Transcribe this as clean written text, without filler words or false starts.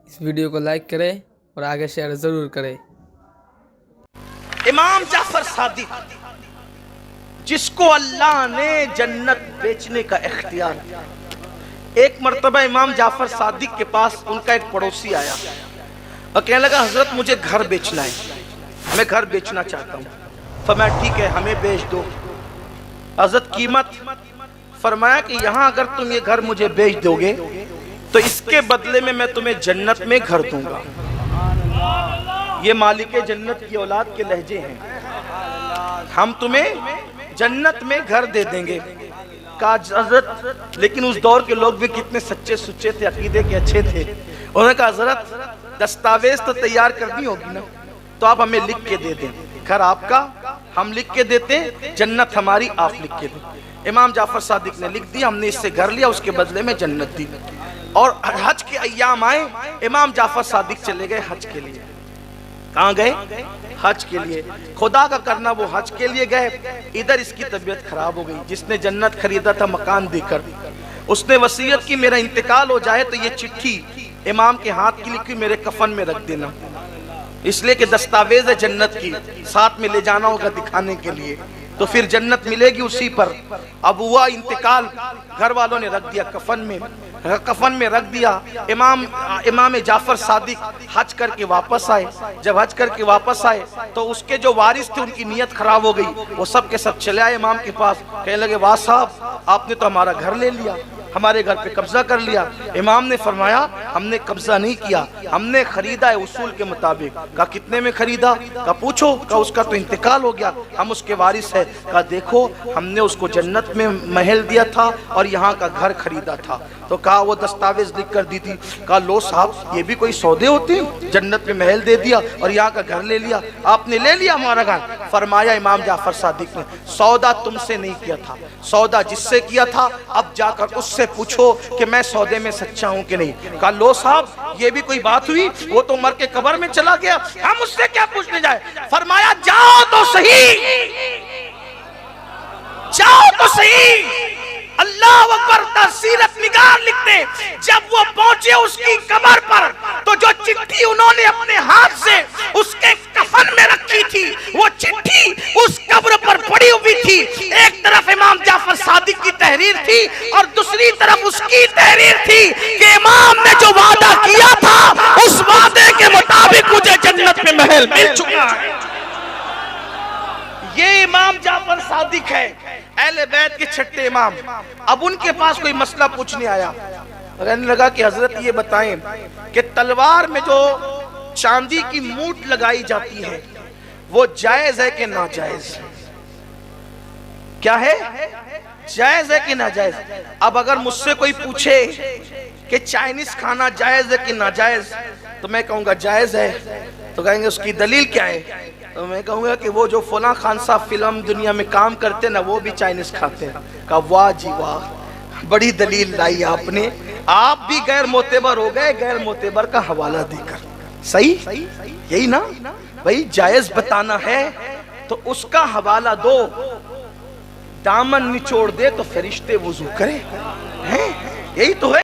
اس video کو like کریں اور آگے شیئر ضرور کریں۔ امام جعفر صادق جس کو اللہ نے جنت بیچنے کا اختیار دیا، ایک مرتبہ امام جعفر صادق کے پاس ان کا ایک پڑوسی آیا اور کہنے لگا حضرت مجھے گھر بیچنا ہے، میں گھر بیچنا چاہتا ہوں۔ فرمایا ٹھیک ہے ہمیں بیچ دو۔ حضرت قیمت؟ فرمایا کہ یہاں اگر تم یہ گھر مجھے بیچ دو گے تو اس کے بدلے میں تمہیں جنت میں گھر دوں گا۔ یہ مالک جنت کی اولاد کے لہجے ہیں، ہم تمہیں جنت میں گھر دے دیں گے۔ کہا حضرت لیکن اس دور کے لوگ بھی کتنے سچے سچے تھے، عقیدے کے اچھے تھے۔ انہوں نے کہا حضرت دستاویز تو تیار کرنی ہوگی نا، تو آپ ہمیں لکھ کے دے دیں، گھر آپ کا ہم لکھ کے دیتے، جنت ہماری آپ لکھ کے دیں۔ امام جعفر صادق نے لکھ دیا، ہم نے اس سے گھر لیا، اس کے بدلے میں جنت دی۔ اور حج کے ایام آئے، امام جعفر صادق چلے گئے حج کے لیے۔ کہاں گئے؟ حج کے لیے۔ خدا کا کرنا وہ حج کے لیے گئے، ادھر اس کی طبیعت خراب ہو گئی۔ جس نے جنت خریدا تھا مکان دے کر، اس نے وصیت کی میرا انتقال ہو جائے تو یہ چٹھی امام کے ہاتھ کی لکھی میرے کفن میں رکھ دینا، اس لیے کہ دستاویز ہے جنت کی، ساتھ میں لے جانا ہوگا دکھانے کے لیے، تو پھر جنت ملے گی اسی پر۔ اب ہوا انتقال، گھر والوں نے رکھ دیا کفن میں رکھ دیا۔ امام جعفر صادق حج کر کے واپس آئے۔ جب حج کر کے واپس آئے تو اس کے جو وارث تھے ان کی نیت خراب ہو گئی، وہ سب کے سب چلے آئے امام کے پاس، کہنے لگے واہ صاحب آپ نے تو ہمارا گھر لے لیا، ہمارے گھر پہ قبضہ کر لیا۔ امام نے فرمایا ہم نے قبضہ نہیں کیا، ہم نے خریدا ہے اصول کے مطابق۔ کہا کتنے میں خریدا؟ کہا پوچھو۔ کہا اس کا تو انتقال ہو گیا، ہم اس کے وارث ہیں۔ کہا دیکھو ہم نے اس کو جنت میں محل دیا تھا اور یہاں کا گھر خریدا تھا۔ تو کہا وہ دستاویز لکھ کر دی تھی۔ کہا لو صاحب یہ بھی کوئی سودے ہوتے ہیں، جنت میں محل دے دیا اور یہاں کا گھر لے لیا، آپ نے لے لیا ہمارا گھر۔ فرمایا امام جعفر صادق نے سودا تم سے نہیں کیا تھا، سودا جس سے کیا تھا اب جا کر اس سے پوچھو کہ میں سودے میں سچا ہوں کہ نہیں۔ کہا لو صاحب یہ بھی کوئی بات ہوئی، وہ تو مر کے قبر میں چلا گیا، ہم اس سے کیا پوچھنے جائے۔ فرمایا جاؤ تو صحیح، جاؤ تو صحیح۔ اللہ اکبر، سیرت نگار لکھتے جب وہ پہنچے اس کی قبر پر تو جو چٹھی انہوں نے اپنے ہاتھ سے اس کے کفن میں رکھی تھی وہ چٹھی اس قبر پر پڑی ہوئی تھی۔ ایک طرف امام جعفر صادق کی تحریر تھی اور دوسری طرف اس کی تحریر تھی کہ امام نے جو وعدہ کیا تھا اس وعدے کے مطابق مجھے جنت میں محل مل چکا ہے۔ یہ امام جعفر صادق ہے، اہل بیت کے چھٹے امام۔ اب ان کے پاس کوئی مسئلہ پوچھنے آیا، کہنے لگا کہ حضرت یہ بتائیں کہ تلوار میں جو چاندی کی موٹ لگائی جاتی ہے وہ جائز ہے کہ ناجائز؟ کیا ہے؟ جائز ہے کہ ناجائز؟ اب اگر مجھ سے کوئی پوچھے کہ چائنیز کھانا جائز ہے کہ ناجائز تو میں کہوں گا جائز ہے، تو کہیں گے اس کی دلیل کیا ہے؟ تو میں کہوں گا کہ وہ جو فلاں خان صاحب فلم دنیا میں کام کرتے نا وہ بھی چائنیز کھاتے ہیں۔ کہا واہ جی واہ، بڑی دلیل لائی آپ نے، آپ بھی غیر معتبر ہو گئے غیر معتبر کا حوالہ دے کر۔ صحیح یہی نا بھائی، جائز بتانا ہے تو اس کا حوالہ دو، دامن نچوڑ دے تو فرشتے وضو کرے، یہی تو ہے۔